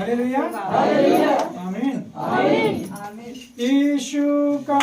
Hallelujah hallelujah आमीन आमीन यीशु का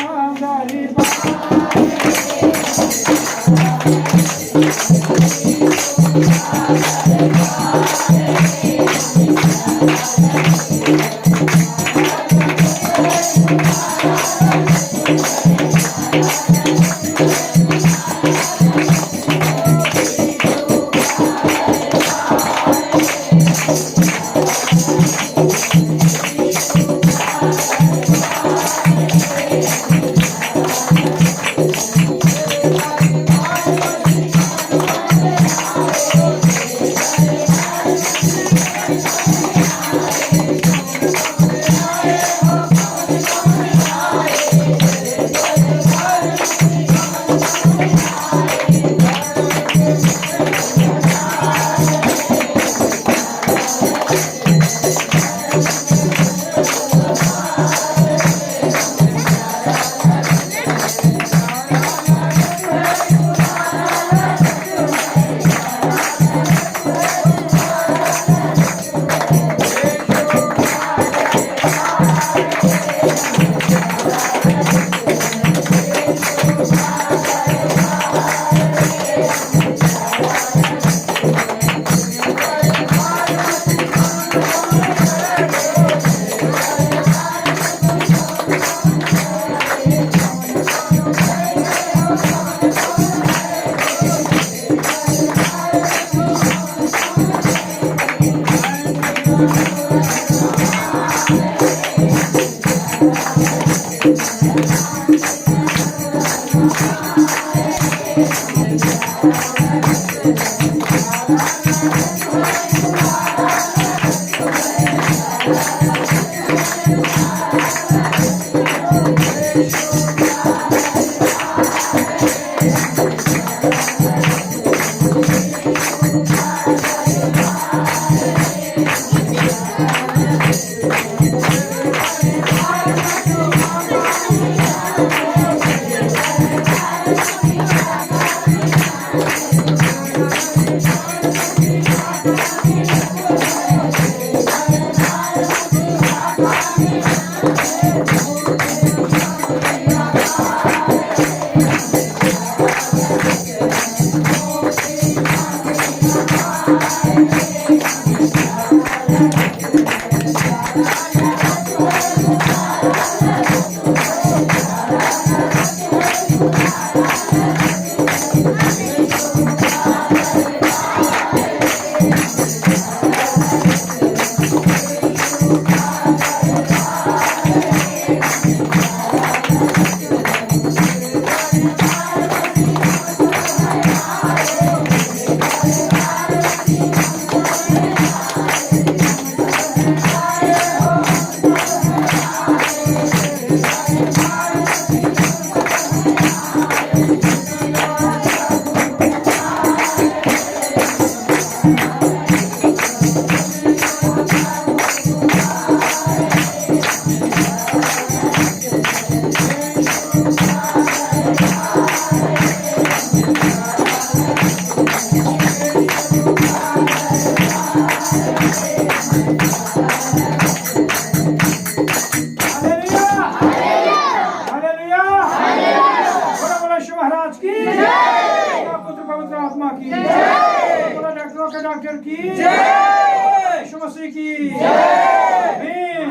दरबार डॉक्टर की जय, यीशु मसीह की जय।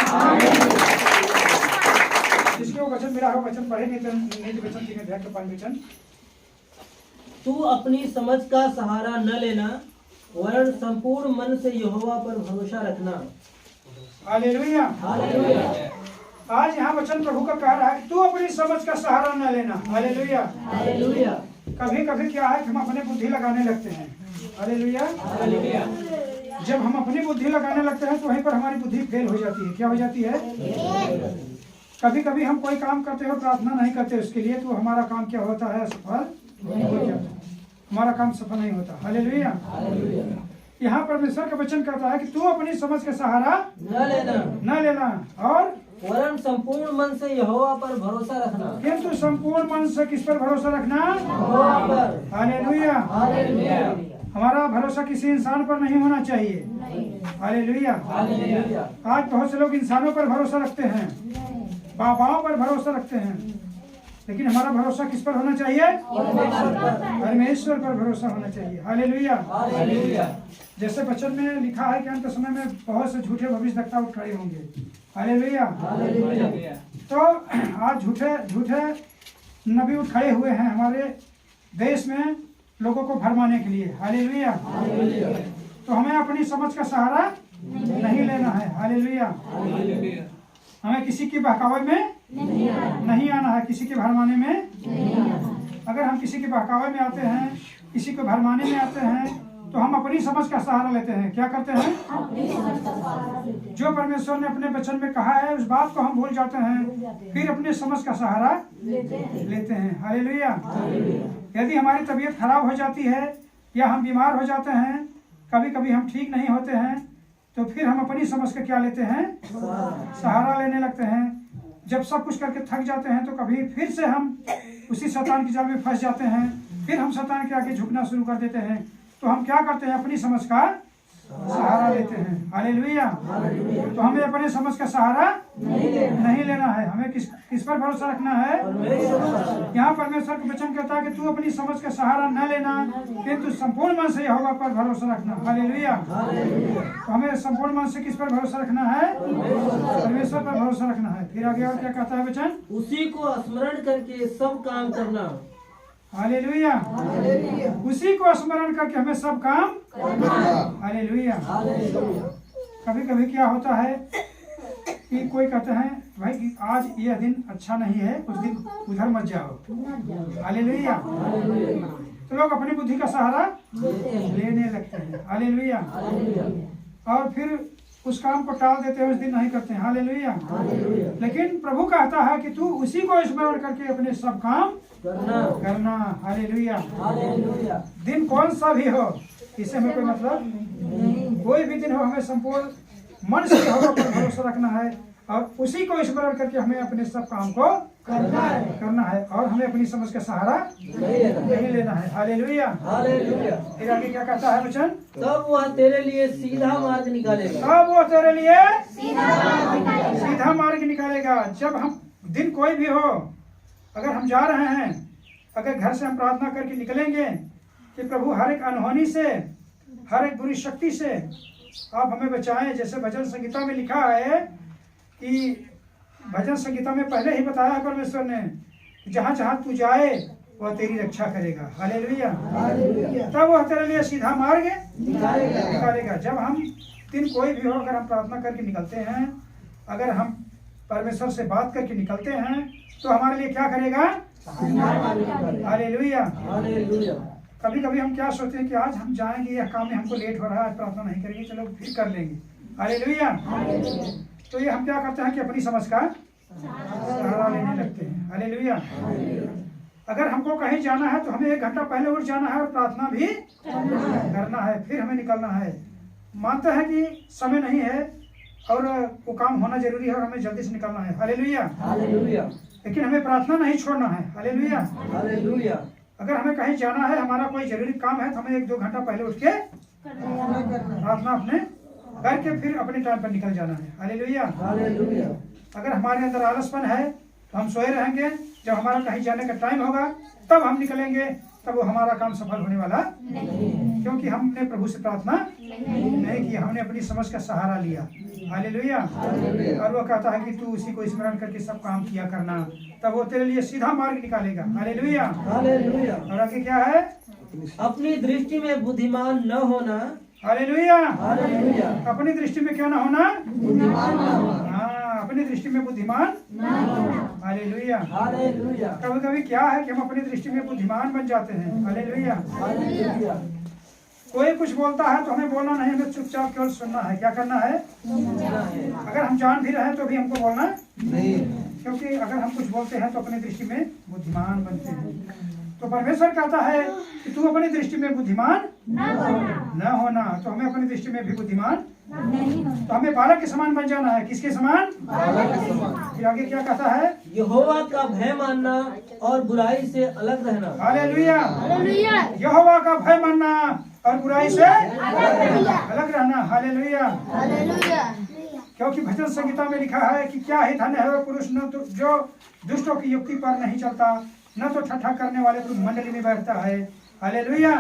जिसके वो वचन मिला हो वचन पढ़े नहीं वचन तीन अध्याय के 5 वचन। तू अपनी समझ का सहारा न लेना वरन संपूर्ण मन से यहोवा पर भरोसा रखना। Hallelujah hallelujah. आज यहाँ वचन प्रभु का कह रहा है तू अपनी समझ का सहारा न लेना। Hallelujah hallelujah. कभी कभी क्या है कि हम अपने बुद्धि लगाने लगते हैं। हालेलुया। हालेलुया। जब हम अपनी बुद्धि लगाने लगते हैं तो वहीं पर हमारी बुद्धि फेल हो जाती है। क्या हो जाती है? कभी कभी हम कोई काम करते हो प्रार्थना नहीं करते उसके लिए तो हमारा काम क्या होता है? सफल नहीं हो जाता, हमारा काम सफल नहीं होता। हालेलुया। यहाँ परमेश्वर का वचन कहता है कि तू अपनी समझ का सहारा न लेना और वरन संपूर्ण मन से यहोवा पर भरोसा रखना। किंतु संपूर्ण मन से किस पर भरोसा रखना? यहोवा पर। हालेलुया। हालेलुया। हमारा भरोसा किसी इंसान पर नहीं होना चाहिए। हालेलुया। आज बहुत से लोग इंसानों पर भरोसा रखते हैं, बाबाओं पर भरोसा रखते हैं, लेकिन हमारा भरोसा किस पर होना चाहिए? परमेश्वर पर भरोसा होना चाहिए। हालेलुया। जैसे वचन में लिखा है कि अंत समय में बहुत से झूठे भविष्यवक्ता उठ खड़े होंगे। हालेलुया। तो आज झूठे नबी उठ खड़े हुए हैं हमारे देश में लोगों को भरमाने के लिए। हालेलुया। तो हमें अपनी समझ का सहारा नहीं लेना है। हालेलुया। हमें किसी की बहकावे में नहीं आना है, किसी के भरमाने में। अगर हम किसी के बहकावे में आते हैं, किसी को भरमाने में आते हैं, तो हम अपनी समझ का सहारा लेते हैं। क्या करते हैं? जो परमेश्वर ने अपने वचन में कहा है उस बात को हम भूल जाते हैं, फिर अपने समझ का सहारा लेते हैं। हालेलुया। यदि हमारी तबीयत खराब हो जाती है या हम बीमार हो जाते हैं, कभी कभी हम ठीक नहीं होते हैं, तो फिर हम अपनी समझ का क्या लेते हैं? सहारा लेने लगते हैं। जब सब कुछ करके थक जाते हैं तो कभी फिर से हम उसी शैतान की जाल में फंस जाते हैं, फिर हम शैतान के आगे झुकना शुरू कर देते हैं। तो हम क्या करते हैं? अपनी समझ का सहारा लेते हैं। हालेलुया। तो हमें अपने समझ का सहारा नहीं लेना है। हमें किस पर भरोसा रखना है? यहाँ परमेश्वर का वचन कहता है कि तू अपनी समझ का सहारा न लेना, किंतु संपूर्ण मन से यहोवा पर भरोसा रखना। हालेलुया। तो हमें संपूर्ण मन से किस पर भरोसा रखना है? परमेश्वर पर भरोसा रखना है। फिर आगे और क्या कहता है वचन? उसी को स्मरण करके सब काम करना। हालेलुया। उसी को स्मरण करके हमें सब काम करना। हालेलुया। कभी कभी क्या होता है कि कोई कहते हैं भाई कि आज यह दिन अच्छा नहीं है, उस दिन उधर मत जाओ। हालेलुया। तो लोग अपनी बुद्धि का सहारा लेने लगते हैं। हालेलुया। और फिर उस काम को टाल देते हैं, उस दिन नहीं करते हैं। हालेलुया। लेकिन प्रभु कहता है कि तू उसी को स्मरण करके अपने सब काम करना। हालेलुया। दिन कौन सा भी हो, इससे हमें कोई मतलब, कोई भी दिन हो, हमें संपूर्ण मन से यहोवा पर भरोसा रखना है और उसी को स्मरण करके हमें अपने सब काम को करना है और हमें अपनी समझ का सहारा नहीं लेना है। हालेलुया। फिर आगे क्या कहता है वचन? तब वह तेरे लिए सीधा मार्ग निकालेगा। तब वो तेरे लिए सीधा मार्ग निकालेगा। जब हम दिन कोई भी हो, अगर हम जा रहे हैं, अगर घर से हम प्रार्थना करके निकलेंगे कि प्रभु हर एक अनहोनी से, हर एक बुरी शक्ति से आप हमें बचाएं। जैसे भजन संगीता में लिखा है कि भजन संगीता में पहले ही बताया है परमेश्वर ने कि जहाँ जहाँ तू जाए वह तेरी रक्षा करेगा। हालेलुया। तब वह तेरे लिए सीधा मार्ग निकालेगा। जब हम दिन कोई भी हो, अगर हम प्रार्थना करके निकलते हैं, अगर हम परमेश्वर से बात करके निकलते हैं, तो हमारे लिए क्या करेगा? हालेलुया। कभी कभी हम क्या सोचते हैं कि आज हम जाएंगे, यह काम में हमको लेट हो रहा है, आज प्रार्थना नहीं करेंगे, चलो फिर कर लेंगे। हालेलुया। तो ये हम क्या करते हैं कि अपनी समझ का सहारा लेने लगते हैं। हालेलुया। अगर हमको कहीं जाना है तो हमें 1 घंटा पहले उठ जाना है और प्रार्थना भी करना है, फिर हमें निकलना है। मानते हैं कि समय नहीं है और वो काम होना जरूरी है और हमें जल्दी से निकलना है। हालेलुया। लेकिन हमें प्रार्थना नहीं छोड़ना है। हालेलुया। अगर हमें कहीं जाना है, हमारा कोई जरूरी काम है, तो हमें 1-2 घंटा पहले उठ के प्रार्थना अपने करके फिर अपने टाइम पर निकल जाना है। हालेलुया। अगर हमारे अंदर आलसपन है तो हम सोए रहेंगे, जब हमारा कहीं जाने का टाइम होगा तब हम निकलेंगे, तब वो हमारा काम सफल होने वाला नहीं, क्योंकि हमने प्रभु से प्रार्थना नहीं की, हमने अपनी समझ का सहारा लिया। हालेलुया। और वो कहता है कि तू उसी को स्मरण करके सब काम किया करना, तब वो तेरे लिए सीधा मार्ग निकालेगा। हालेलुया। और आगे क्या है? अपनी दृष्टि में बुद्धिमान न होना। हालेलुया। अपनी दृष्टि में क्या ना होना? हाँ, अपनी दृष्टि में बुद्धिमान। हालेलुया। कभी कभी क्या है कि हम अपनी दृष्टि में बुद्धिमान बन जाते हैं। हालेलुया। कोई कुछ बोलता है तो हमें बोलना नहीं, हमें चुपचाप केवल सुनना है। क्या करना है? अगर हम जान भी रहे हैं तो भी हमको बोलना नहीं, क्योंकि अगर हम कुछ बोलते हैं तो अपनी दृष्टि में बुद्धिमान बनते हैं। तो परमेश्वर कहता है कि तू अपनी दृष्टि में बुद्धिमान न होना, तो हमें अपनी दृष्टि में भी बुद्धिमान नहीं, तो हमें बालक के समान बन जाना है। किसके समान? फिर आगे क्या कहता है? यहोवा का भय मानना और बुराई से अलग रहना। हालेलुया। यहोवा का भय मानना और बुराई से अलग रहना। हालेलुया। क्योंकि भजन संहिता में लिखा है कि क्या ही धन्य है वो पुरुष न तो जो दुष्टों की युक्ति पर नहीं चलता, न तो ठट्ठा करने वाले मंडली में बैठता है। हालेलुया।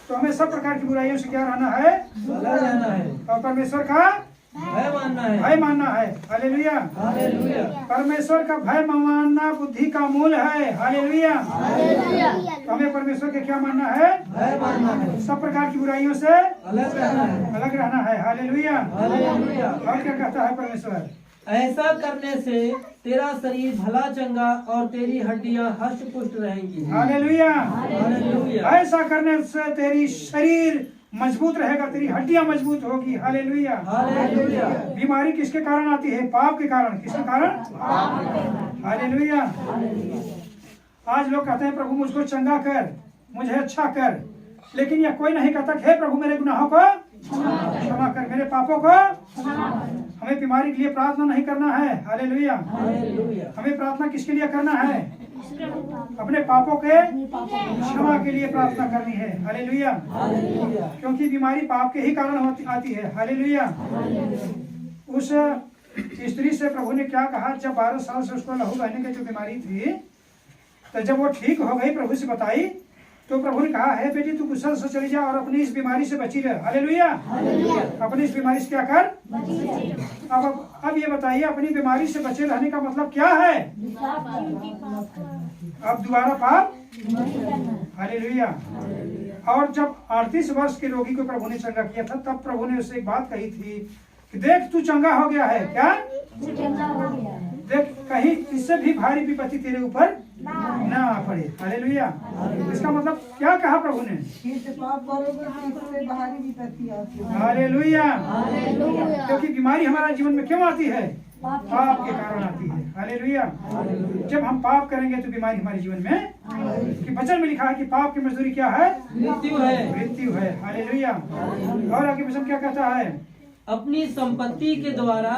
तो हमें सब प्रकार की बुराइयों से क्या रहना है? अलग रहना है और परमेश्वर का भय मानना है। भय मानना है। हालेलुया। हालेलुया। परमेश्वर का भय मानना बुद्धि का मूल है। हालेलुया। तो हमें परमेश्वर के क्या मानना है? भय मानना है। सब प्रकार की बुराइयों से अलग रहना है। अलग रहना है। हालेलुया। हालेलुया। और क्या कहता है परमेश्वर? ऐसा करने से तेरा शरीर भला चंगा और तेरी हड्डियां हष्ट पुष्ट रहेंगी। हालेलुया। हालेलुया। ऐसा करने से तेरी शरीर मजबूत रहेगा, तेरी हड्डियां मजबूत होगी। हालेलुया। हालेलुया। बीमारी किसके कारण आती है? पाप के कारण। किसके कारण? हालेलुया। आज लोग कहते हैं प्रभु मुझको चंगा कर, मुझे अच्छा कर, लेकिन यह कोई नहीं कहता हे प्रभु मेरे गुनाहों को क्षमा कर, मेरे पापों को। हमें बीमारी के लिए प्रार्थना नहीं करना है। हालेलुया। हालेलुया। हमें प्रार्थना किसके लिए करना है? अपने पापों के क्षमा के लिए प्रार्थना करनी है। हालेलुया। हालेलुया। क्योंकि बीमारी पाप के ही कारण आती है। हालेलुया। उस स्त्री से प्रभु ने क्या कहा? जब 12 साल से उसको लहू बहने की जो बीमारी थी, तो जब वो ठीक हो गई, प्रभु से बताई, तो प्रभु ने कहा है बेटी तू कुशल से चली जा और अपनी इस बीमारी से बची रह। हालेलुया। अपनी इस बीमारी से क्या कर? अब ये बताइए अपनी बीमारी से बचे रहने का मतलब क्या है? अब दोबारा पाप। हालेलुया। और जब 38 वर्ष के रोगी को प्रभु ने चंगा किया था, तब प्रभु ने उससे एक बात कही थी कि देख तू चंगा हो गया है। क्या? देख कहीं इससे भी भारी विपत्ति तेरे ऊपर ना आ पड़े। हालेलुया। इसका मतलब क्या कहा प्रभु ने? हालेलुया। क्योंकि बीमारी हमारे जीवन में क्यों आती है? पाप के कारण आती है। हालेलुया। जब हम पाप करेंगे तो बीमारी हमारे जीवन में, कि वचन में लिखा है कि पाप की मजदूरी क्या है? मृत्यु है। मृत्यु है। हालेलुया। और आगे वचन क्या कहता है? अपनी संपत्ति के द्वारा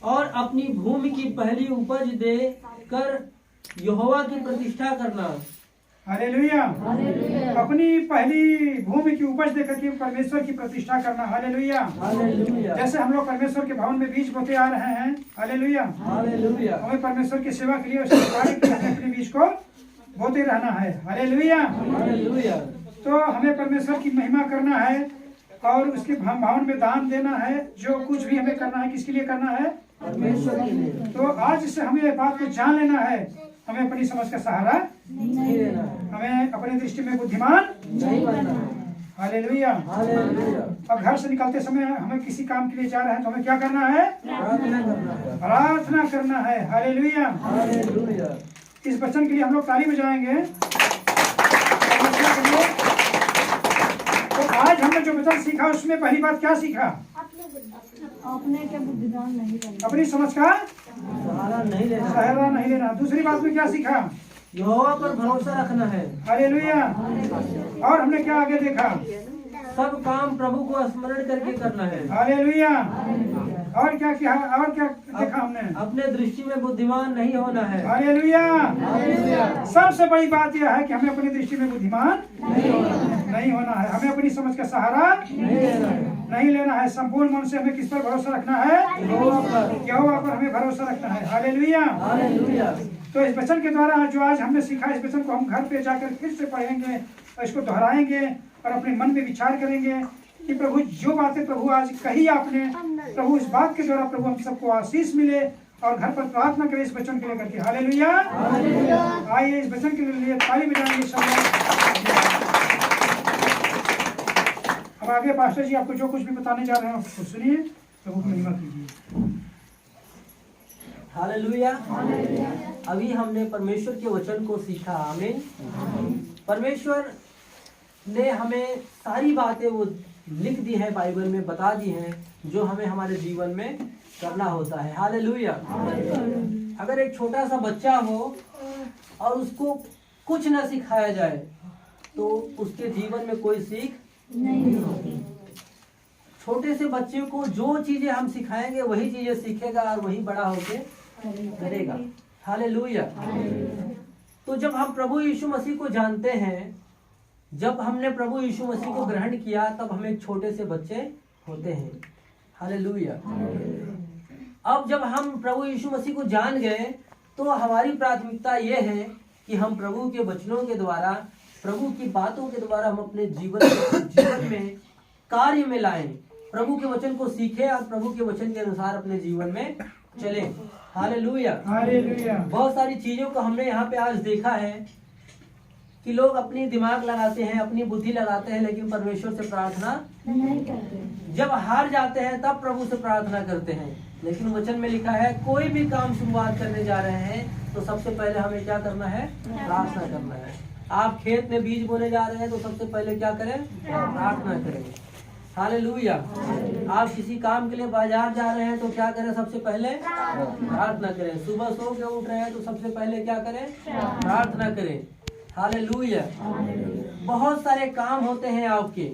और अपनी भूमि की पहली उपज दे कर यहोवा की प्रतिष्ठा करना। हालेलुया। अपनी पहली भूमि की उपज देकर के परमेश्वर की प्रतिष्ठा करना। हालेलुया। हालेलुया। जैसे हम लोग परमेश्वर के भवन में बीज बोते आ रहे हैं। हालेलुया। हालेलुया। हमें परमेश्वर की सेवा के लिए उसके कार्य के लिए अपने बीज को बोते रहना है। हालेलुया। हालेलुया। तो हमें परमेश्वर की महिमा करना है और उसके भवन में दान देना है। जो कुछ भी हमें करना है किसके लिए करना है? परमेश्वर के लिए। तो आज से हमें इस बात को जान लेना है, हमें अपनी समझ का सहारा नहीं लेना है। हमें अपनी दृष्टि में बुद्धिमान नहीं बनना है। हालेलुया। हालेलुया। अब घर से निकलते समय हमें किसी काम के लिए जा रहे हैं तो हमें क्या करना है? प्रार्थना करना है। प्रार्थना करना है। हालेलुया। हालेलुया। इस वचन के लिए हम लोग ताली बजाएंगे। तो आज हमने जो वचन सीखा उसमें पहली बात क्या सीखा? अपने के बुद्धिमान नहीं बनना। अपनी समझ का सहारा नहीं लेना है। सहारा नहीं लेना। दूसरी बात में क्या सीखा? यहोवा पर भरोसा रखना है। हालेलुया। और हमने क्या आगे देखा? सब काम प्रभु को स्मरण करके करना है। हालेलुया। और क्या किया? और क्या देखा हमने? अपने दृष्टि में बुद्धिमान नहीं होना है। हालेलुया। हालेलुया। सबसे बड़ी बात यह है कि हमें अपनी दृष्टि में बुद्धिमान नहीं होना है। हमें अपनी समझ का सहारा नहीं लेना है। नहीं लेना है। संपूर्ण मन से हमें किस पर भरोसा रखना है? यहोवा पर। यहोवा पर हमें भरोसा रखना है। हालेलुया। हालेलुया। तो इस वचन के द्वारा जो आज हमने सीखा, इस वचन को हम घर पे जाकर फिर से पढ़ेंगे और इसको दोहराएंगे और अपने मन में विचार करेंगे कि प्रभु जो बातें प्रभु आज कही आपने, प्रभु इस बात के द्वारा प्रभु हम सबको आशीष मिले और घर पर प्रार्थना करें इस वचन के लिए करके। हालेलुया। आइए इस वचन के लिए ताली बजाएंगे सब लोग। अब आगे पास्टर जी आपको जो कुछ भी बताने जा रहे हैं उसको सुनिए, प्रभु की महिमा कीजिए। हालेलुया। अभी हमने परमेश्वर के वचन को सीखा। आमीन। परमेश्वर ने हमें सारी बातें वो लिख दी है, बाइबल में बता दी हैं, जो हमें हमारे जीवन में करना होता है। हालेलुया। अगर एक छोटा सा बच्चा हो और उसको कुछ न सिखाया जाए तो उसके जीवन में कोई सीख नहीं होगी। छोटे से बच्चे को जो चीजें हम सिखाएंगे वही चीजें सीखेगा और वही बड़ा होके करेगा। हालेलुया। तो जब हम प्रभु यीशु मसीह को जानते हैं, जब हमने प्रभु यीशु मसीह को ग्रहण किया तब हम एक छोटे से बच्चे होते हैं। हालेलुया। अब जब हम प्रभु यीशु मसीह को जान गए तो हमारी प्राथमिकता ये है कि हम प्रभु के वचनों के द्वारा, प्रभु की बातों के द्वारा हम अपने जीवन में कार्य में लाएं, प्रभु के वचन को सीखें और प्रभु के वचन के अनुसार अपने जीवन में चलें। हालेलुया। बहुत सारी चीजों को हमने यहाँ पे आज देखा है कि लोग अपनी दिमाग लगाते हैं, अपनी बुद्धि लगाते हैं, लेकिन परमेश्वर से प्रार्थना नहीं करते। जब हार जाते हैं तब प्रभु से प्रार्थना करते हैं। लेकिन वचन में लिखा है कोई भी काम शुरुआत करने जा रहे हैं तो सबसे पहले हमें क्या करना है? प्रार्थना करना है। आप खेत में बीज बोने जा रहे हैं तो सबसे पहले क्या करें? प्रार्थना करें। हालेलुया। आप किसी काम के लिए बाजार जा रहे हैं तो क्या करें? सबसे पहले प्रार्थना करें। सुबह सो के उठ रहे हैं तो सबसे पहले क्या करें? प्रार्थना करें। हालेलुया। बहुत सारे काम होते हैं आपके,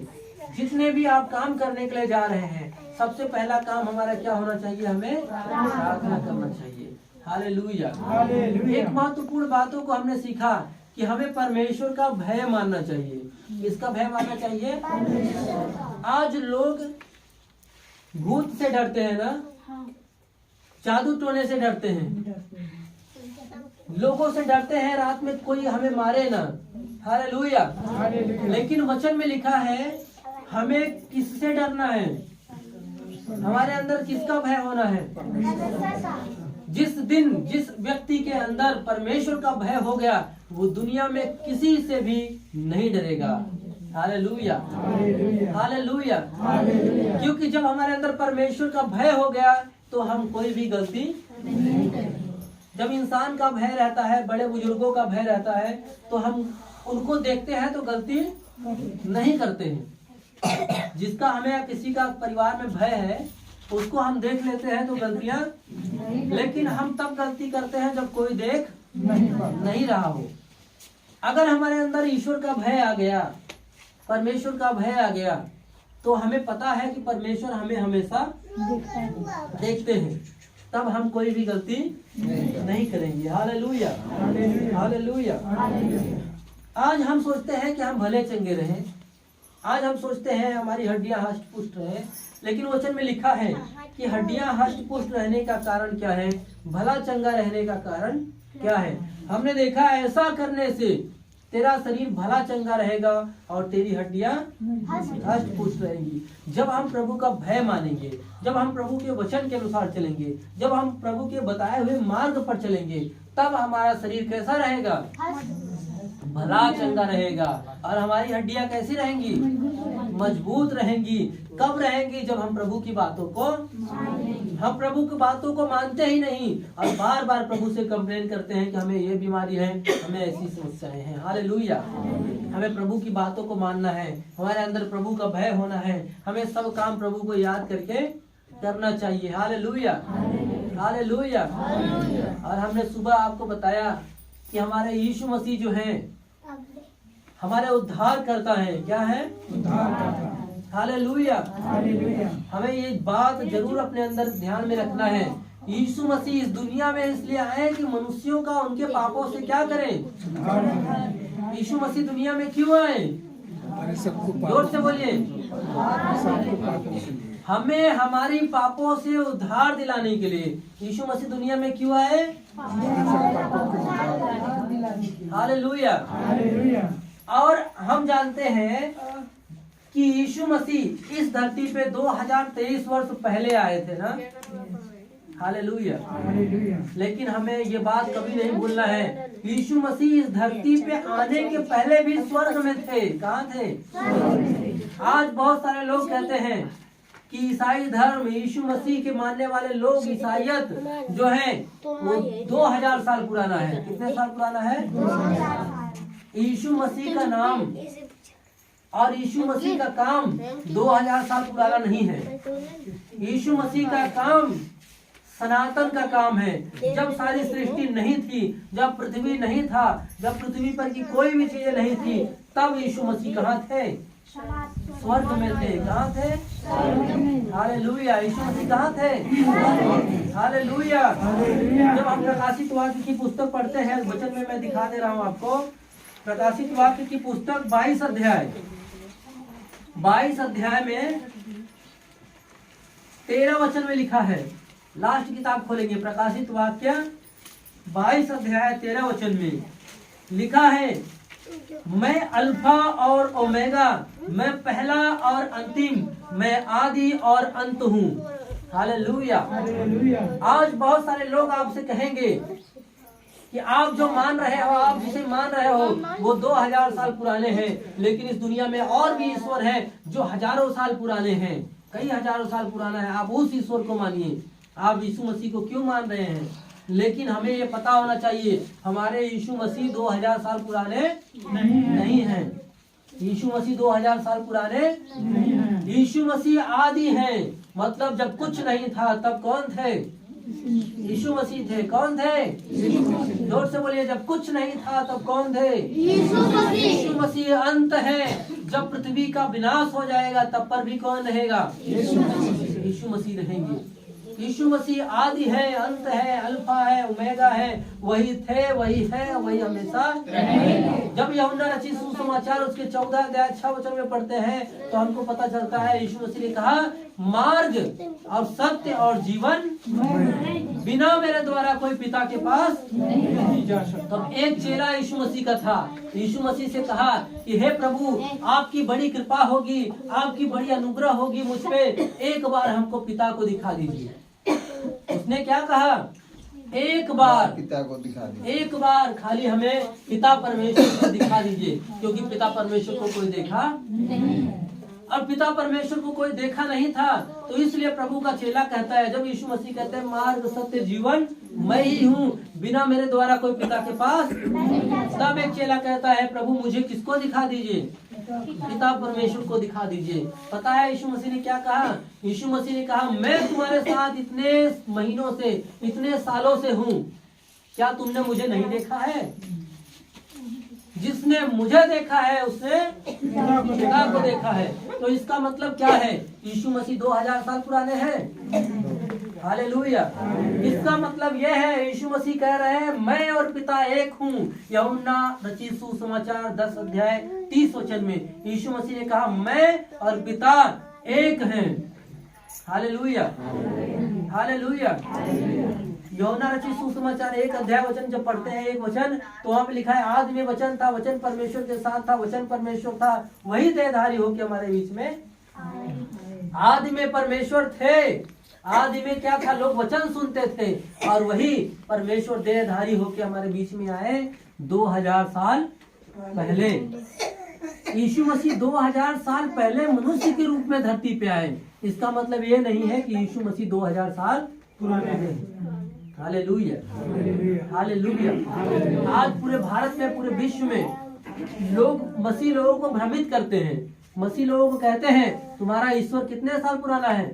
जितने भी आप काम करने के लिए जा रहे हैं सबसे पहला काम हमारा क्या होना चाहिए? हमें प्रार्थना करना चाहिए। हालेलुया। एक महत्वपूर्ण बातों को हमने सीखा कि हमें परमेश्वर का भय मानना चाहिए। किसका भय मानना चाहिए? आज लोग भूत से डरते हैं ना, जादू टोने से डरते हैं, लोगों से डरते हैं, रात में कोई हमें मारे ना। हालेलुया। लेकिन वचन में लिखा है हमें किससे डरना है? हमारे अंदर किसका भय होना है? जिस दिन जिस व्यक्ति के अंदर परमेश्वर का भय हो गया वो दुनिया में किसी से भी नहीं डरेगा। हालेलुया। हालेलुया। क्योंकि जब हमारे अंदर परमेश्वर का भय हो गया तो हम कोई भी गलती नहीं करेंगे। जब इंसान का भय रहता है, बड़े बुजुर्गों का भय रहता है तो हम उनको देखते हैं तो गलती नहीं करते हैं। जिसका हमें किसी का परिवार में भय है उसको हम देख लेते हैं तो गलतियां, लेकिन हम तब गलती करते हैं जब कोई देख नहीं रहा हो। अगर हमारे अंदर ईश्वर का भय आ गया, परमेश्वर का भय आ गया तो हमें पता है कि परमेश्वर हमें हमेशा देखते हैं, तब हम कोई भी गलती नहीं करेंगे। हालेलुया। हालेलुया। आज हम सोचते हैं कि हम भले चंगे रहें, आज हम सोचते हैं हमारी हड्डियां हष्ट पुष्ट रहे, लेकिन वचन में लिखा है कि हड्डियां हष्ट पुष्ट रहने का कारण क्या है? भला चंगा रहने का कारण क्या है? हमने देखा ऐसा करने से तेरा शरीर भला चंगा रहेगा और तेरी हड्डियां हष्ट पुष्ट रहेंगी। जब हम प्रभु का भय मानेंगे, जब हम प्रभु के वचन के अनुसार चलेंगे, जब हम प्रभु के बताए हुए मार्ग पर चलेंगे, तब हमारा शरीर कैसा रहेगा? भला चंगा रहेगा। और हमारी हड्डियां कैसी रहेंगी? मजबूत रहेंगी। कब रहेंगी? जब हम प्रभु की बातों को, हम प्रभु की बातों को मानते ही नहीं और बार बार प्रभु से कंप्लेन करते हैं कि हमें ये बीमारी है, हमें ऐसी समस्याएं हैं। हालेलुया। हमें प्रभु की बातों को मानना है, हमारे अंदर प्रभु का भय होना है, हमें सब काम प्रभु को याद करके करना चाहिए। हालेलुया। हालेलुया। और हमने सुबह आपको बताया कि हमारे यीशु मसीह जो है हमारे उद्धार करता है। क्या है? उद्धार करता है। हालेलुया। हमें ये बात जरूर अपने अंदर ध्यान में रखना है। यीशु मसीह इस दुनिया में इसलिए आए कि मनुष्यों का उनके पापों से क्या करें? यीशु मसीह दुनिया में क्यों आए? जोर से बोलिए। हमें हमारी पापों से उद्धार दिलाने के लिए यीशु मसीह दुनिया में क्यों आए? हालेलुया। और हम जानते हैं कि यीशु मसीह इस धरती पे 2023 वर्ष पहले आए थे ना। हालेलुया। लेकिन हमें ये बात कभी नहीं भूलना है, यीशु मसीह इस धरती पे आने के पहले भी स्वर्ग में थे। कहाँ थे? आज बहुत सारे लोग कहते हैं कि ईसाई धर्म, यीशु मसीह के मानने वाले लोग, ईसाईयत जो है वो 2000 साल पुराना है। कितने साल पुराना है? यीशु मसीह का नाम और यीशु मसीह का काम 2000 साल पुराना नहीं है। यीशु मसीह का काम सनातन का काम है। जब सारी सृष्टि नहीं थी, जब पृथ्वी नहीं था, जब पृथ्वी पर की कोई भी चीजें नहीं थी, तब यीशु मसीह कहाँ थे? स्वर्ग में थे। कहाँ थे? हालेलुया। यीशु मसीह कहाँ थे? हालेलुया। जब हम प्रकाशित वाक्य की पुस्तक पढ़ते हैं, वचन में मैं दिखा दे रहा हूँ आपको, प्रकाशित वाक्य की पुस्तक 22 अध्याय में 13 वचन में लिखा है। लास्ट किताब खोलेंगे, प्रकाशित वाक्य 22 अध्याय 13 वचन में लिखा है, मैं अल्फा और ओमेगा, मैं पहला और अंतिम, मैं आदि और अंत हूँ। हालेलुया। आज बहुत सारे लोग आपसे कहेंगे कि आप जो मान रहे हो, आप जिसे मान रहे हो वो 2000 साल पुराने हैं, लेकिन इस दुनिया में और भी ईश्वर है जो हजारों साल पुराने हैं, कई हजारों साल पुराना है। आप उस ईश्वर को मानिए। आप यीशु मसीह को क्यों मान रहे हैं? लेकिन हमें ये पता होना चाहिए हमारे यीशु मसीह 2000 साल पुराने नहीं हैं। यीशु मसीह 2000 साल पुराने नहीं हैं। यीशु मसीह आदि हैं, मतलब जब कुछ नहीं था तब कौन थे? यीशु मसीह थे। कौन थे? जोर से बोलिए, जब कुछ नहीं था तब कौन थे? यीशु मसीह अंत है, जब पृथ्वी का विनाश हो जाएगा तब पर भी कौन रहेगा? यीशु मसीह रहेंगे। यीशु मसीह आदि है, अंत है, अल्फा है, ओमेगा है, वही थे, वही है, वही हमेशा रहेंगे। जब यूहन्ना रचित सुसमाचार उसके 14 अध्याय 6 वचन में पढ़ते हैं तो हमको पता चलता है यीशु मसीह ने कहा, मार्ग और सत्य और जीवन, बिना मेरे द्वारा कोई पिता के पास नहीं जा सकता। तो एक चेला यीशु मसीह का था। यीशु मसीह से कहा कि हे प्रभु, आपकी बड़ी कृपा होगी, आपकी बड़ी अनुग्रह होगी मुझ पे, एक बार हमको पिता को दिखा दीजिए। उसने क्या कहा? एक बार पिता को दिखा दीजिए, एक बार खाली हमें पिता परमेश्वर को दिखा दीजिए, क्योंकि पिता परमेश्वर को कोई देखा नहीं। और पिता परमेश्वर को कोई देखा नहीं था, तो इसलिए प्रभु का चेला कहता है, जब यीशु मसीह कहते हैं मार्ग सत्य जीवन मैं ही हूँ, बिना मेरे द्वारा कोई पिता के पास, तब एक चेला कहता है, प्रभु मुझे किसको दिखा दीजिए? पिता परमेश्वर को दिखा दीजिए। पता है यीशु मसीह ने क्या कहा? यीशु मसीह ने कहा, मैं तुम्हारे साथ इतने महीनों से, इतने सालों से हूँ, क्या तुमने मुझे नहीं देखा है? जिसने मुझे देखा है उसने पिता को देखा है। तो इसका मतलब क्या है? यीशु मसीह 2000 साल पुराने हैं। हालेलुया। इसका मतलब यह है, यीशु मसीह कह रहे हैं मैं और पिता एक हूँ। यूहन्ना रचित सुसमाचार 10 अध्याय 30 वचन में यीशु मसीह ने कहा, मैं और पिता एक हैं। Hallelujah, hallelujah. यूहन्ना रचित सुसमाचार 1 अध्याय वचन जब पढ़ते हैं, एक वचन, तो वहाँ पे लिखा है, आदि में वचन था, वचन परमेश्वर के साथ था, वचन परमेश्वर था, वही देहधारी होकर हमारे बीच में। आदि में परमेश्वर थे। आदि में क्या था? लोग वचन सुनते थे, और वही परमेश्वर देहधारी होकर हमारे बीच में आए 2000 साल पहले। यीशु मसीह 2000 साल पहले मनुष्य के रूप में धरती पे आए। इसका मतलब ये नहीं है कि यीशु मसीह 2000 साल पुराने हैं। Hallelujah, hallelujah. आज पूरे भारत में, पूरे विश्व में लोग मसीह लोगों को भ्रमित करते हैं। मसीह लोगों को कहते हैं, तुम्हारा ईश्वर कितने साल पुराना है?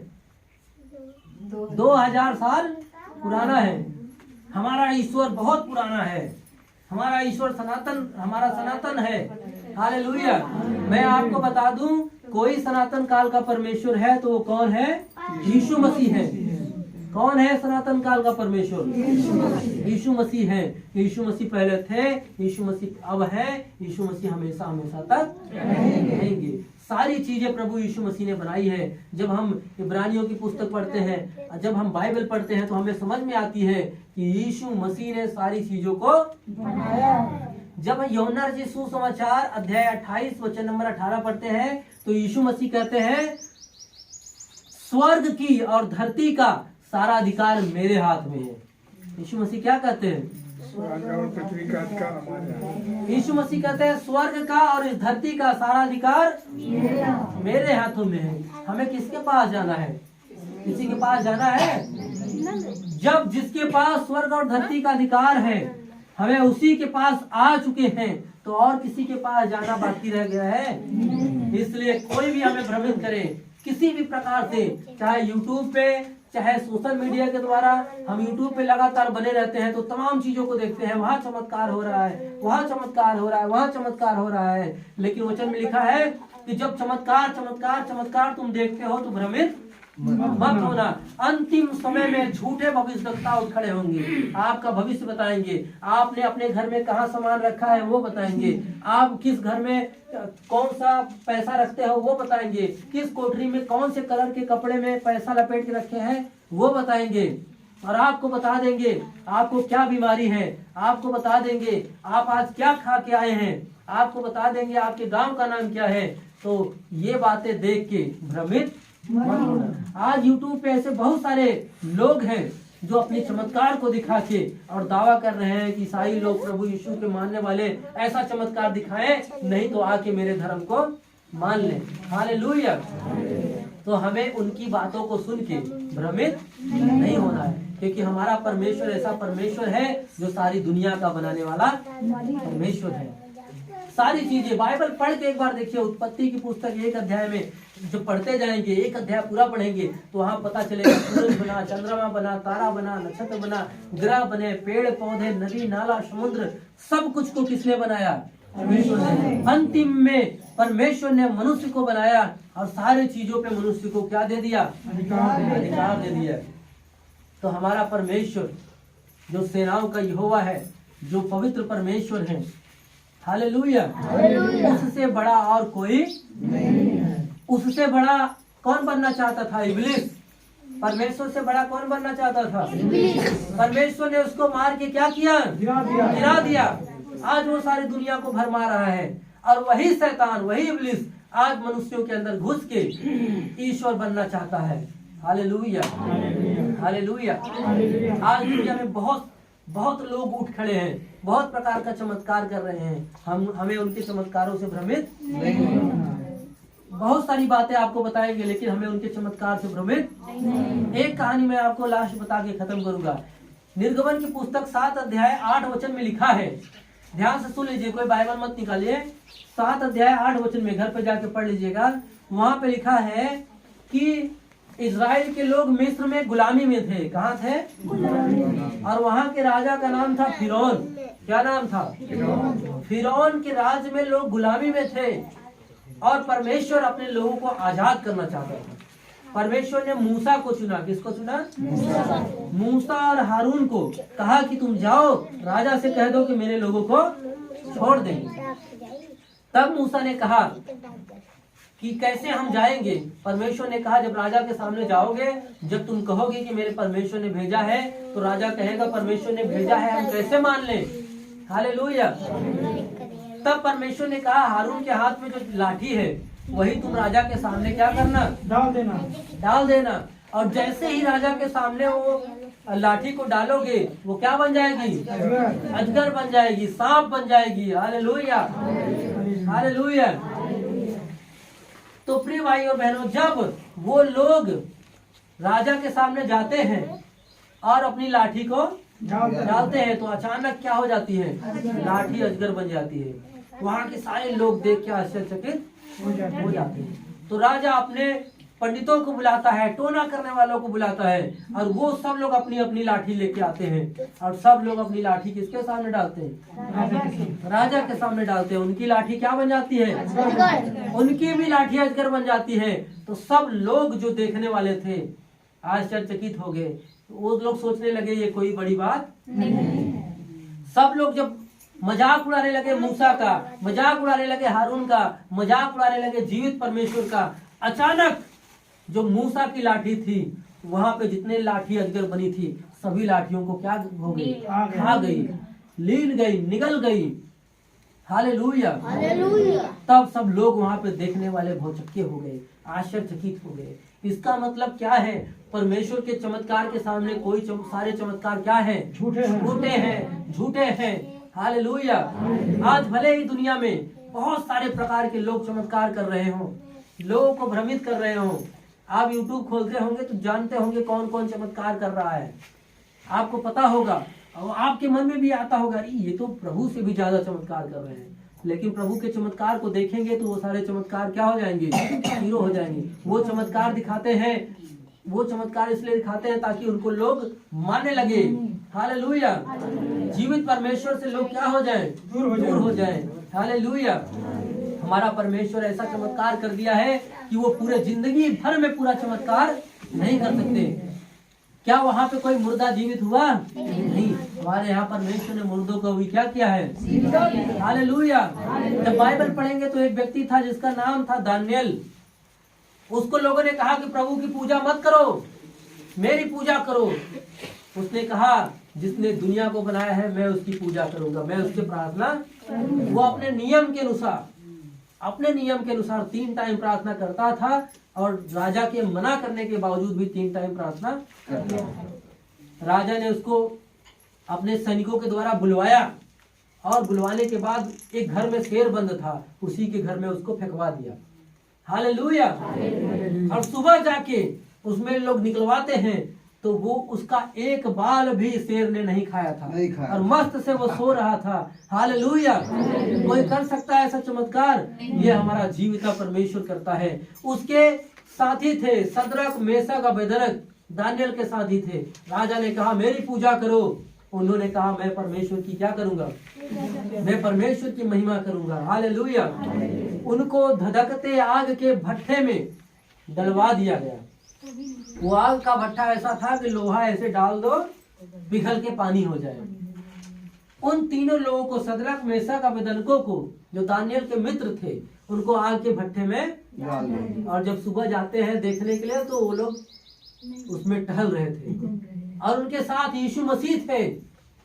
2000 साल पुराना है। हमारा ईश्वर बहुत पुराना है, हमारा ईश्वर सनातन, हमारा सनातन है। हालेलुया। मैं आपको बता दूं, कोई सनातन काल का परमेश्वर है तो वो कौन है? यीशु मसीह है। कौन है सनातन काल का परमेश्वर? यीशु मसीह है। यीशु मसीह पहले थे, यीशु मसीह अब है, यीशु मसीह हमेशा हमेशा तक रहेंगे। सारी चीजें प्रभु यीशु मसीह ने बनाई है। जब हम इब्रानियों की पुस्तक पढ़ते हैं, जब हम बाइबल पढ़ते हैं, तो हमें समझ में आती है कि यीशु मसीह ने सारी चीजों को बनाया। जब यूहन्ना रचित सुसमाचार अध्याय 28 वचन नंबर 18 पढ़ते हैं, तो यीशु मसीह कहते हैं, स्वर्ग की और धरती का सारा अधिकार मेरे हाथ में है। यीशु मसीह क्या कहते हैं? यीशु मसीह कहते हैं, स्वर्ग का और इस धरती का सारा अधिकार मेरे हाथों में है। हमें किसके पास जाना है? किसी के पास जाना है? जब जिसके पास स्वर्ग और धरती का अधिकार है, हमें उसी के पास आ चुके हैं, तो और किसी के पास जाना बाकी रह गया है? इसलिए कोई भी हमें भ्रमित करे किसी भी प्रकार से, चाहे यूट्यूब पे, चाहे सोशल मीडिया के द्वारा, हम यूट्यूब पे लगातार बने रहते हैं तो तमाम चीजों को देखते हैं, वहाँ चमत्कार हो रहा है, वहाँ चमत्कार हो रहा है, वहाँ चमत्कार हो रहा है। लेकिन वचन में लिखा है कि जब चमत्कार चमत्कार चमत्कार तुम देखते हो तो भ्रमित मत होना। अंतिम समय में झूठे भविष्यवक्ता उठ खड़े होंगे, आपका भविष्य बताएंगे। आपने अपने घर में कहाँ सामान रखा है वो बताएंगे, आप किस घर में कौन सा पैसा रखते हो वो बताएंगे, किस कोठरी में कौन से कलर के कपड़े में पैसा लपेट के रखे हैं वो बताएंगे। और आपको बता देंगे आपको क्या बीमारी है, आपको बता देंगे आप आज क्या खा के आए हैं, आपको बता देंगे आपके गांव का नाम क्या है। तो ये बातें देख के भ्रमित मत होना। आज YouTube पे ऐसे बहुत सारे लोग हैं जो अपने चमत्कार को दिखा के और दावा कर रहे हैं कि ईसाई लोग प्रभु यीशु के मानने वाले ऐसा चमत्कार दिखाएं, नहीं तो आके मेरे धर्म को मान लें। हालेलुया। तो हमें उनकी बातों को सुन के भ्रमित नहीं होना है, क्योंकि हमारा परमेश्वर ऐसा परमेश्वर है जो सारी दुनिया का बनाने वाला परमेश्वर है। सारी चीजें बाइबल पढ़ के एक बार देखिए, उत्पत्ति की पुस्तक 1 अध्याय में जो पढ़ते जाएंगे, 1 अध्याय पूरा पढ़ेंगे तो वहाँ पता चलेगा सूरज बना, चंद्रमा बना, तारा बना, नक्षत्र बना, ग्रह बने, पेड़ पौधे, नदी नाला, समुद्र, सब कुछ को किसने बनाया? परमेश्वर ने। अंतिम में परमेश्वर ने मनुष्य को बनाया और सारी चीजों पे मनुष्य को क्या दे दिया? अधिकार दे दिया। तो हमारा परमेश्वर जो सेनाओं का यहोवा है, जो पवित्र परमेश्वर है, हालेलुया, उससे बड़ा और कोई नहीं है। उससे बड़ा कौन बनना चाहता था? इब्लिस। परमेश्वर से बड़ा कौन बनना चाहता था? परमेश्वर ने उसको मार के क्या किया? गिरा दिया। आज वो सारी दुनिया को भरमा रहा है और वही शैतान, वही इब्लिस आज मनुष्यों के अंदर घुस के ईश्वर बनना चाहता है। Hallelujah, hallelujah. आज दुनिया में बहुत लोग उठ खड़े हैं, बहुत प्रकार का चमत्कार कर रहे हैं। हमें उनके चमत्कारों से भ्रमित नहीं होना। बहुत सारी बातें आपको बताएंगे, लेकिन हमें उनके चमत्कार से भ्रमित नहीं। एक कहानी मैं आपको लास्ट बता के खत्म करूंगा। निर्गमन की पुस्तक 7 अध्याय 8 वचन में लिखा है, ध्यान से सुन लीजिए, कोई बाइबल मत निकालिए। 7 अध्याय 8 वचन में घर पे जाके पढ़ लीजिएगा। वहां पे लिखा है कि इज़राइल के लोग मिस्र में गुलामी में थे। कहाँ थे? और वहाँ के राजा का नाम था फिरौन। क्या नाम था? फिरौन के राज्य में लोग गुलामी में थे और परमेश्वर अपने लोगों को आजाद करना चाहता था। परमेश्वर ने मूसा को चुना। किसको चुना? मूसा और हारून को कहा कि तुम जाओ राजा से कह दो कि मेरे लोगों को छोड़ देंगे। तब मूसा ने कहा कि कैसे हम जाएंगे? परमेश्वर ने कहा जब राजा के सामने जाओगे, जब तुम कहोगे कि मेरे परमेश्वर ने भेजा है, तो राजा कहेगा परमेश्वर ने भेजा है, हम कैसे मान लें? हालेलुया। तब परमेश्वर ने कहा हारून के हाथ में जो लाठी है वही तुम राजा के सामने क्या करना? डाल देना। और जैसे ही राजा के सामने वो लाठी को डालोगे, वो क्या बन जाएगी? अजगर बन जाएगी, सांप बन जाएगी। Hallelujah, hallelujah. तो प्रिय भाई और बहनों, जब वो लोग राजा के सामने जाते हैं और अपनी लाठी को डालते हैं, तो अचानक क्या हो जाती है? लाठी अजगर बन जाती है। वहाँ के सारे लोग देख के आश्चर्यचकित हो जाते हैं। तो राजा अपने पंडितों को बुलाता है, टोना करने वालों को बुलाता है, और वो सब लोग अपनी अपनी लाठी लेके आते हैं और सब लोग अपनी लाठी किसके सामने डालते हैं? राजा के सामने डालते हैं। उनकी लाठी क्या बन जाती है? उनकी भी लाठी अजगर बन जाती है। तो सब लोग जो देखने वाले थे आश्चर्यचकित हो गए। वो लोग सोचने लगे ये कोई बड़ी बात नहीं। सब लोग जब मजाक उड़ाने लगे मूसा का, मजाक उड़ाने लगे हारून का, मजाक उड़ाने लगे जीवित परमेश्वर का, अचानक जो मूसा की लाठी थी, वहां पे जितने लाठी अजगर बनी थी, सभी लाठियों को क्या हो गई? खा गई, लीन गई, निगल गई। Hallelujah, hallelujah. तब सब लोग वहां पे देखने वाले भौचक्के हो गए, आश्चर्यचकित हो गए। इसका मतलब क्या है? परमेश्वर के चमत्कार के सामने कोई सारे चमत्कार क्या है? झूठे हैं। हालेलुया। आज भले ही दुनिया में बहुत सारे प्रकार के लोग चमत्कार कर रहे हों, लोगों को भ्रमित कर रहे हों। आप YouTube खोलते होंगे तो जानते होंगे कौन कौन चमत्कार कर रहा है। आपको पता होगा और आपके मन में भी आता होगा, अरे ये तो प्रभु से भी ज्यादा चमत्कार कर रहे हैं। लेकिन प्रभु के चमत्कार को देखेंगे तो वो सारे चमत्कार क्या हो जाएंगे? हीरो हो जाएंगे। वो चमत्कार दिखाते हैं, वो चमत्कार इसलिए दिखाते हैं ताकि उनको लोग मानने लगे। हालेलुया। जीवित परमेश्वर से लोग क्या हो जाएं? दूर हो जाएं। हालेलुया। हमारा परमेश्वर ऐसा चमत्कार कर दिया है कि वो पूरे जिंदगी भर में पूरा चमत्कार नहीं कर सकते। क्या वहाँ पे कोई मुर्दा जीवित हुआ? नहीं। हमारे यहाँ परमेश्वर ने मुर्दों को भी क्या किया है? हालेलुया। जब बाइबल पढ़ेंगे तो एक व्यक्ति था जिसका नाम था दानियल। उसको लोगों ने कहा कि प्रभु की पूजा मत करो, मेरी पूजा करो। उसने कहा जिसने दुनिया को बनाया है मैं उसकी पूजा करूंगा, मैं उसकी प्रार्थना। वो अपने नियम के अनुसार 3 टाइम प्रार्थना करता था और राजा के मना करने के बावजूद भी 3 टाइम प्रार्थना करता था। राजा ने उसको अपने सैनिकों के द्वारा बुलवाया और बुलवाने के बाद एक घर में शेर बंद था, उसी के घर में उसको फेंकवा दिया। हालेलुया। और सुबह जाके उसमें लोग निकलवाते हैं तो वो उसका एक बाल भी शेर ने नहीं खाया था और मस्त से वो सो रहा था। हालेलुया। कोई कर सकता है ऐसा चमत्कार? ये हमारा जीविता परमेश्वर करता है। उसके साथी थे सदरक मेशक अबेदनगो, दानियल के साथी थे। राजा ने कहा मेरी पूजा करो, उन्होंने कहा मैं परमेश्वर की क्या करूंगा? मैं परमेश्वर की महिमा करूंगा। हालेलुया। उनको धधकते आग के भट्ठे में डलवा दिया गया। वो आग का भट्ठा ऐसा था कि लोहा ऐसे डाल दो पिघल के पानी हो जाए। उन तीनों लोगों को सदरक मेशक अबेदनगो को, जो दानियल के मित्र थे, उनको आग के भट्ठे में डाल दिया। और जब सुबह जाते हैं देखने के लिए तो वो लोग उसमें टहल रहे थे और उनके साथ यीशु मसीह थे।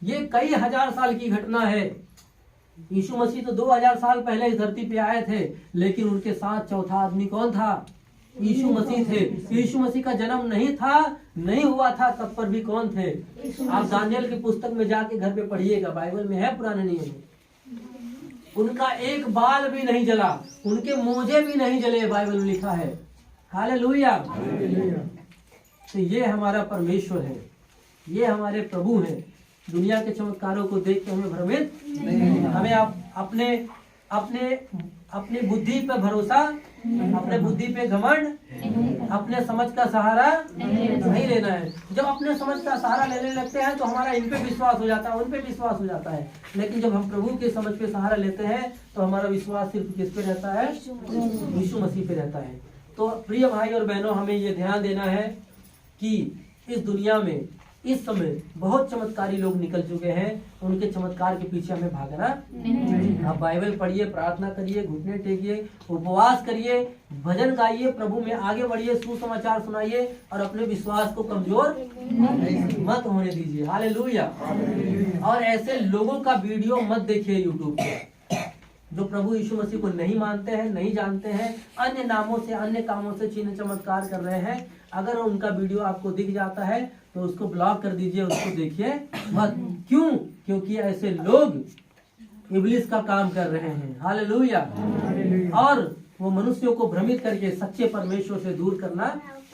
ये कई हजार साल की घटना है। यीशु मसीह तो 2000 साल पहले इस धरती पे आए थे, लेकिन उनके साथ चौथा आदमी कौन था? यीशु मसीह थे। यीशु मसीह का जन्म नहीं हुआ था तब पर भी कौन थे? आप दानियल की पुस्तक में जाके घर पे पढ़िएगा, बाइबल में है, पुराने नियम में। उनका एक बाल भी नहीं जला, उनके मोजे भी नहीं जले, बाइबल में लिखा है। हालेलुया। तो ये हमारा परमेश्वर है, ये हमारे प्रभु हैं। दुनिया के चमत्कारों को देख के हमें भ्रमित नहीं, हमें अपने बुद्धि पे भरोसा, अपने बुद्धि पे घमंड, अपने समझ का सहारा नहीं लेना है। जब अपने समझ का सहारा लेने लगते हैं तो हमारा इन पे विश्वास हो जाता है, उन पे विश्वास हो जाता है। लेकिन जब हम प्रभु के समझ पे सहारा लेते हैं तो हमारा विश्वास सिर्फ किस पे रहता है? यीशु मसीह पे रहता है। तो प्रिय भाई और बहनों, हमें ये ध्यान देना है कि इस दुनिया में इस समय बहुत चमत्कारी लोग निकल चुके हैं, उनके चमत्कार के पीछे हमें भागना नहीं। आप बाइबल पढ़िए, प्रार्थना करिए, घुटने टेकिए, उपवास करिए, भजन गाइए, प्रभु में आगे बढ़िए, सुसमाचार सुनाइए और अपने विश्वास को कमजोर मत होने दीजिए। हालेलुया। और ऐसे लोगों का वीडियो मत देखिए यूट्यूब पे जो प्रभु यीशु मसीह को नहीं मानते हैं, नहीं जानते हैं, अन्य नामों से, अन्य कामों से चिन्ह चमत्कार कर रहे हैं। अगर उनका वीडियो आपको दिख जाता है तो उसको ब्लॉक कर दीजिए, उसको देखिए मत। क्यों? क्योंकि ऐसे लोग इब्लिस का काम कर रहे हैं। हालेलुया। और वो मनुष्यों को भ्रमित करके सच्चे परमेश्वर से दूर करना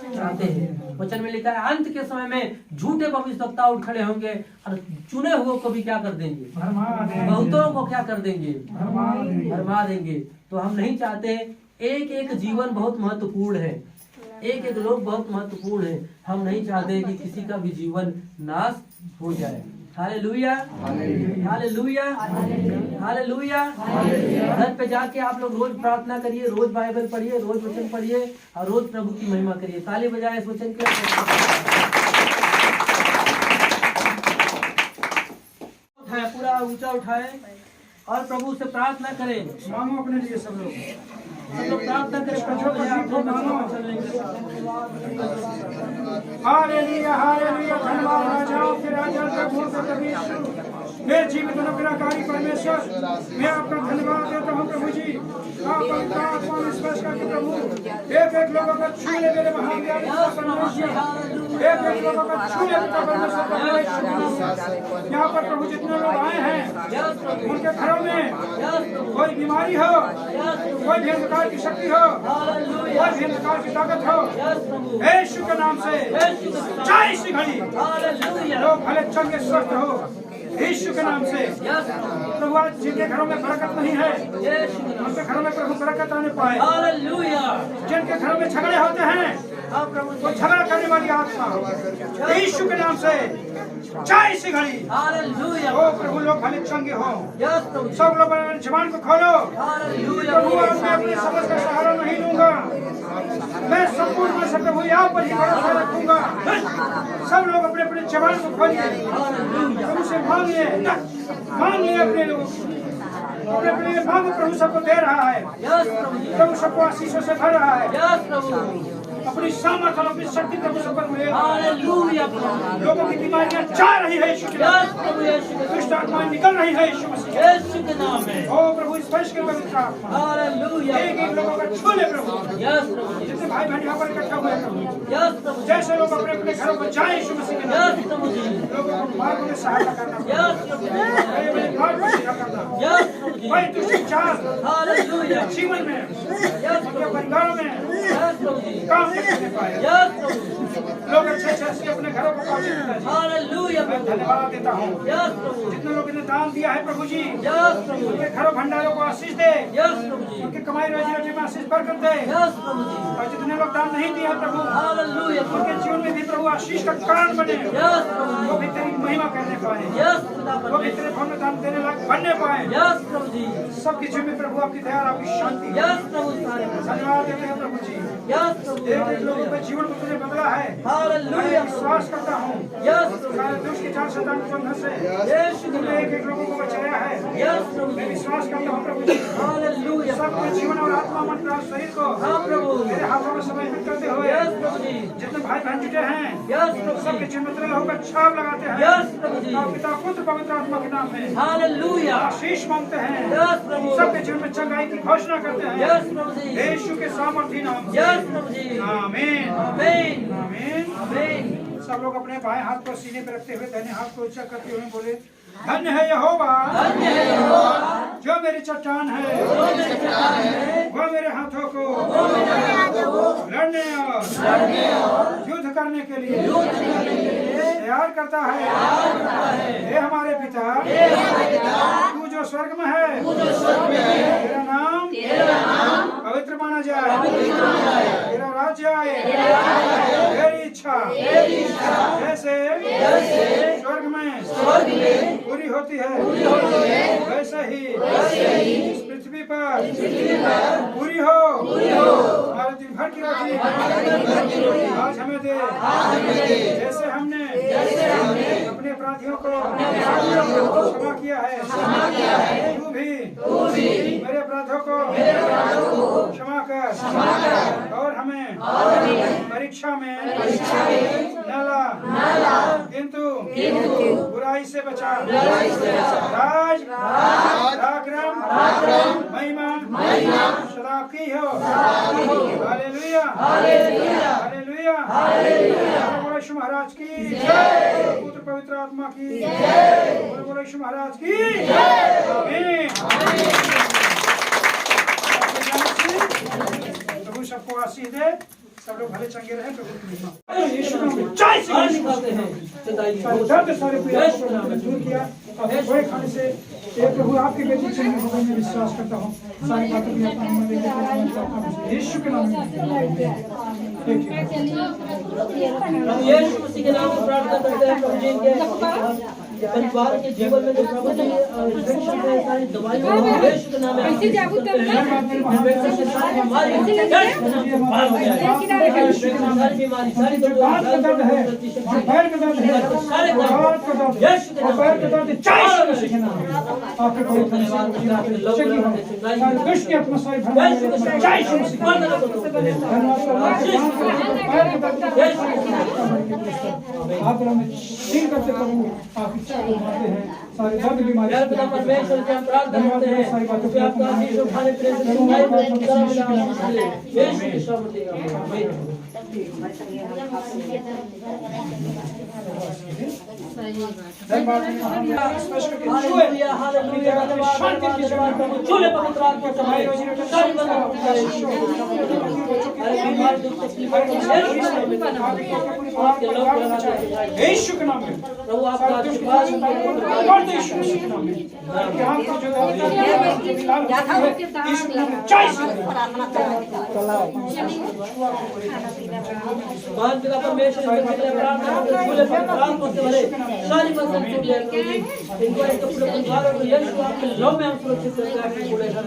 चाहते हैं। वचन में लिखा है अंत के समय में झूठे भविष्यवक्ता उठ खड़े होंगे और चुने हुए को भी क्या कर देंगे? बहुतों को क्या कर देंगे? भरमा देंगे। तो हम नहीं चाहते। एक एक जीवन बहुत महत्वपूर्ण है, एक एक लोग बहुत महत्वपूर्ण है। हम नहीं चाहते कि किसी का भी जीवन नाश हो जाए। Hallelujah, hallelujah, hallelujah. घर पे जाके आप लोग रोज प्रार्थना करिए, रोज बाइबल पढ़िए, रोज वचन पढ़िए और रोज प्रभु की महिमा करिए। ताली बजाए इस वचन के। उठाए, पूरा ऊंचा उठाए और प्रभु से प्रार्थना करें। मांगो अपने लिए सब लोग प्रार्थना करें। Hallelujah, hallelujah. धन्यवाद राजाओं के राजा, प्रभुओं के कवि, हे जीवित अनुग्रहकारी परमेश्वर, मैं आपका धन्यवाद देता हूँ प्रभु जी। आप पवित्र आत्मा में स्पर्श करके प्रभु एक एक लोगों का छू ले मेरे महान परमेश्वर, एक एक लोगों का छू ले पिता परमेश्वर। यहाँ पर प्रभु जितने लोग आए हैं उनके घरों में कोई बीमारी हो, कोई भी अंधकार की शक्ति हो, कोई भी अंधकार की ताकत हो, यीशु के नाम से जय श्री घड़ी लोग भले चंगे स्वस्थ हो यीशु के नाम से। प्रभु आज जिनके घरों में बरकत नहीं है उनके घरों में प्रभु बरकत आने पाए। जिनके घरों में झगड़े होते हैं हाँ प्रभु वो जी, झगड़ा करने वाली आत्मा यीशु के नाम से जाए इसी घड़ी। हालेलुया, ओ प्रभु लोग भले चंगे हो, यस प्रभु जी, सब लोग अपने जबान को खोलो। हालेलुया, प्रभु आज मैं अपनी समझ का सहारा नहीं लूंगा, मैं संपूर्ण में से प्रभु यहाँ पर ही भरोसा रखूंगा। सब लोग अपने अपने जबान को खोलिए, प्रभु से मांगिए, मांगिए अपने लोगों को, अपने अपने मांग प्रभु सबको दे रहा है। यस प्रभु जी, प्रभु सबको आशीषों से भर रहा है। यस प्रभु, अपनी सामर्थ्य और अपनी शक्ति प्रभु सब पर मिले। हालेलुया प्रभु, लोगों की बीमारियां जा रही है यीशु के नाम यस प्रभु, यीशु में, दुष्ट आत्माएं निकल रही है यीशु मसीह के। यीशु के नाम में, ओ प्रभु स्पर्श के पवित्र आत्मा हालेलुया, एक एक लोगों का छू ले प्रभु। यस प्रभु जी, जितने भाई बहन यहाँ पर इकट्ठा हुए हैं प्रभु, यस प्रभु जी, जैसे लोग अपने अपने घरों को जाए यीशु मसीह के नाम यस प्रभु जी, में, लोगों को मार्ग में सहायता करना, यस प्रभु जी, बड़े बड़े मार्ग में सेवा करना, यस प्रभु जी, वही दुष्ट विचार हालेलुया, जीवन में, यस अपने परिवारों में यस प्रभु जी, काम नहीं करने पाए। यस प्रभु, लोग अच्छे अच्छे अपने घरों को पहुंचे। हालेलुया मैं प्रभु, धन्यवाद देता हूँ यस प्रभु, जितने लोगों ने दान दिया है प्रभु जी, यस प्रभु, उनके घरों भंडारों को आशीष दे, यस प्रभु जी, उनकी कमाई रोजी रोटी में आशीष बरकत दे। यस प्रभु जी, और जितने लोग दान नहीं दिया प्रभु, हालेलुया प्रभु, उनके जीवन में भी प्रभु आशीष का कारण बने, यस प्रभु वो जी, भी तेरी महिमा करने पाए, यस खुदा वो भी परमेश्वर, तेरे भवन में दान देने लायक बनने पाए। यस प्रभु जी, सबके जीवन में प्रभु आपकी दया और आपकी शांति। यस प्रभु सारे, धन्यवाद देते हैं प्रभु जी, यस प्रभु, एक एक लोगों के जीवन को तुझे बदला है। हालेलुया, मैं विश्वास करता हूँ यस प्रभु, सारे दुष्ट के जाल शैतान के बंधन से यीशु के तूने नाम एक एक लोगों को बचाया है। यस प्रभु मैं जी, विश्वास करता हूँ प्रभु जी, हालेलुया, सबके जीवन और आत्मा मन प्राण शरीर को हाँ प्रभु, मेरे हाथों में समर्पित करते हुए यस प्रभु जी, जितने भाई बहन जुटे हैं यस प्रभु सबके जी, जीवन में तेरे लहू का छाप लगाते हैं। यस प्रभु जी, और पिता पुत्र पवित्र आत्मा के नाम में हालेलुया, आशीष मांगते हैं। यस प्रभु, सबके जीवन में चंगाई की घोषणा करते हैं यस प्रभु जी, यीशु के सामर्थी नाम से। यस प्रभु जी, आमीन आमीन, आमीन। आमीन, सब लोग अपने बाएं हाथ को सीने पर रखते हुए दाहिने हाथ को ऊंचा करते हुए बोले, धन्य है यहोवा धन्य है यहोवा, जो मेरी चट्टान है, जो मेरे चट्टान है, वह मेरे हाथों को लड़ने और युद्ध करने के लिए तैयार करता है। हे हमारे पिता, तू जो स्वर्ग में है, तेरा नाम पवित्र माना जाए, तेरा राज्य आए, तेरी इच्छा जैसे स्वर्ग में पूरी होती है, वैसे ही इस पृथ्वी पर पूरी हो। हमारे दिन भर की रोटी आज हमें दे, जैसे हमने अपने अपराधियों को क्षमा किया है, तू भी मेरे अपराधों को क्षमा कर, और हमें परीक्षा में न ला, किंतु बुराई से बचा। राज पराक्रम महिमा सदा की हो। हालेलुया, हालेलुया, बोलो यीशु महाराज की जय, पुत्र पवित्र आत्मा की जय, बोलो यीशु महाराज की जय। प्रभु सबको आशीष दे, सब लोग भले चंगे रहे। प्रभु की महिमा। यीशु नाम में जय श्री कृष्ण। निकालते हैं चंदाई की सारे दर्द सारे पीड़ा को प्रभु ने दूर किया। अब कोई खाने से ये प्रभु आपके बेटे से मैं विश्वास करता हूँ। सारी बातों की अपना हम लेकर यीशु के नाम में हम यीशु मसीह के नाम में प्रार्थना करते हैं। प्रभु जी इनके परिवार के जीवन में जो प्रभु जी इन्फेक्शन है, सारी दवाइयां यीशु के नाम में इन्फेक्शन से सारी बीमारी सारी बीमारी सारी हाथ का दर्द है, पैर का दर्द है, हाथ का दर्द है, पैर का दर्द है, जय श्री मसीह के नाम में आपके कोई धन्यवाद सारी दुष्ट की आत्मा सारी भर जय श्री मसीह आप हमें ठीक करते प्रभु आप इच्छा करते हैं। सारे दर्द बीमारी पिता परमेश्वर की हम प्रार्थना करते हैं कि आपका आशीष और खाने पीने से सुनाई दे, यीशु की शामती आमीन। हालेलुया, हालेलुया, धन्यवाद प्रभु। चूल्हे पवित्र आत्मा समाई सारी यीशु के नाम में प्रभु आपका आशीर्वाद और दे यीशु मसीह के नाम में। यहाँ पर जो बिलाल यीशु के नाम में जय श्री महान पिता परमेश्वर इनके लिए प्रार्थना करते हैं, फूले पर प्रार्थना करते भरे सारी बंधन टूट जाए प्रभु जी। इनको एक पूरे परिवार को यीशु आपके नाम में हम सुरक्षित रखते हैं, अपने पूरे घर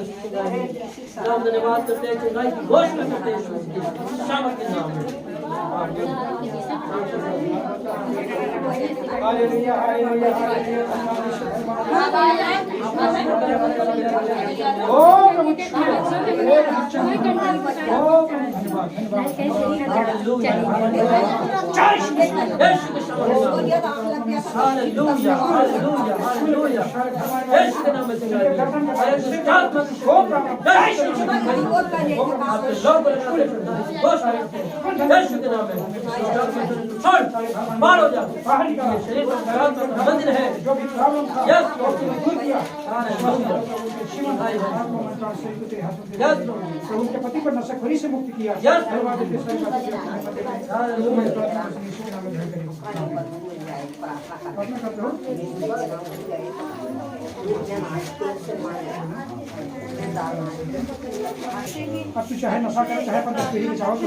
नाम धन्यवाद करते हैं, चुनाई की घोषणा करते हैं यीशु के शामत के नाम में। Hallelujah hallelujah hallelujah. ओ प्रभु हालेलुया हालेलुया हालेलुया यीशु के नाम में यीशु के नाम में छोड़ बाहर हो जा, शरीर पर बंधन है जो भी प्रॉब्लम था यस दूर किया। यस प्रभु के पति पर नशाखोरी से मुक्त किया। यस प्रार्थना करते हो। अब तू चाहे नशा करे चाहे पर पीढ़ी में चाहो तो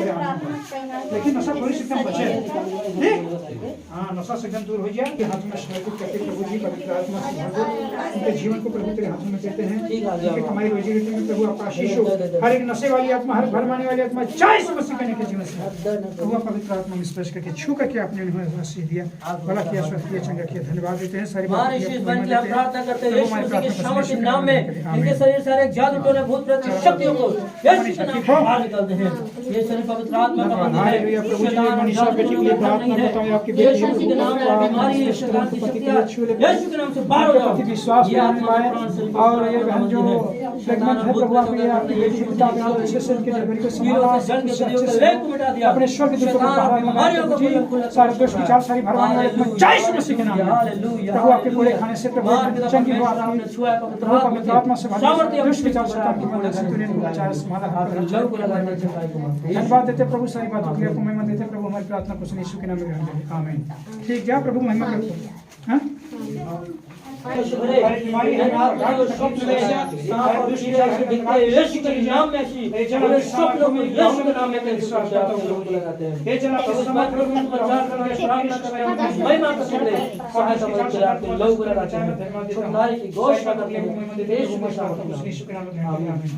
लेकिन नशाखोरी से एकदम बचे। ठीक, हाँ नशा से एकदम दूर हो जाए। हाथ में समर्पित करके प्रभु जी पवित्र आत्मा से भर दो। उनके जीवन को प्रभु तेरे हाथों में देते हैं। उनके कमाई रोजी रोटी में प्रभु आपका आशीष हो। हर एक नशे वाली आत्मा, हर भरमाने वाली आत्मा जय यीशु मसीह के जीवन से प्रभु पवित्र आत्मा में स्पर्श करके छू करके आपने उन्हें आशीष दिया, भला किया, स्वस्थ किया, चंगा किया। धन्यवाद देते हैं। सारी प्रार्थना करते हैं यीशु मसीह के सामर्थ्य के नाम में इनके शरीर सारे जादू टोने भूत प्रेत की शक्तियों को यीशु के नाम में बाहर निकालते हैं। ये शरीर पवित्र आत्मा का बंधन है। हालेलुया। प्रभु जी मनीषा बेटी के लिए प्रार्थना करता हूं आपकी बेटी यीशु मसीह के नाम में बीमारी शैतान की शक्तियां यीशु के नाम से बाहर हो जाओ। विश्वास में आने पाए और ये बहन जो प्रेग्नेंट है प्रभु आपकी बेटी के पिता के अच्छे से उनके डिलीवरी को संभाला, अपने स्वर्ग दूतों को बाहर निकाला। सारे दोष की चाल सारी भरमाने वाले जय यीशु मसीह के नाम में प्रभु आपके पूरे खाने से प्रभु चंगी हो आपकी प्रभु पवित्र आत्मा से भर दुष्ट विचार शैतान की मदद से तूने इनको बचाया, समाधान धन्यवाद देते प्रभु। सारी बातों के लिए आपको महिमा देते प्रभु। हमारी प्रार्थना को सुनिए यीशु के नाम में ग्रहण करें, आमीन। ठीक जा प्रभु महिमा करो। हां यीशु के नाम में स्वप्नों में यीशु के नाम में हे चला महिमा का सुन ले सहायता मदद करे आपके लोग बुरा रहते हैं खुदाई की घोषणा करते हैं यीशु के नाम में आमीन।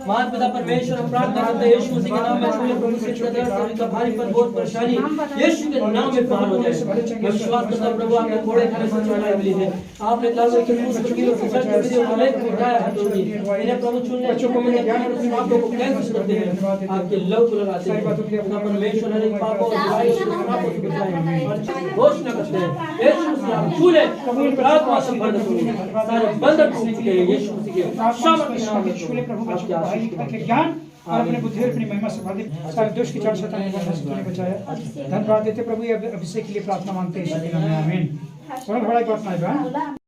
महान पिता परमेश्वर हम प्रार्थना करते हैं यीशु मसीह के नाम में पूरे प्रभु से सभी का भारी पर बहुत परेशानी यीशु के नाम में पार हो जाए। मैं विश्वास करता हूं प्रभु आपने थोड़े खाने से चढ़ाई मिली है, आपने कल के क्रूस पर किलो से चढ़ के वीडियो को लेकर उठाया है प्रभु जी। इन्हें प्रभु चुनने बच्चों को मेरे ज्ञान और पापों को कैंसिल करते हैं, आपके लव को लगाते हैं। अपना परमेश्वर हर एक पापों और बुराई से पापों से बचाएं और घोषणा करते हैं यीशु मसीह आप छूले प्रभु आत्मा से भर दो, सारे बंधन टूट चुके हैं यीशु मसीह के सामर्थ्य के नाम में छूले प्रभु का ज्ञान और अपने बुद्धि और अपनी महिमा से भर दे। सारे दुष्ट की चाल शैतान की वजह से तूने बचाया। धन्यवाद देते प्रभु। ये अभिषेक के लिए प्रार्थना मांगते हैं यीशु के नाम में, आमीन। और बड़ा प्रार्थना है।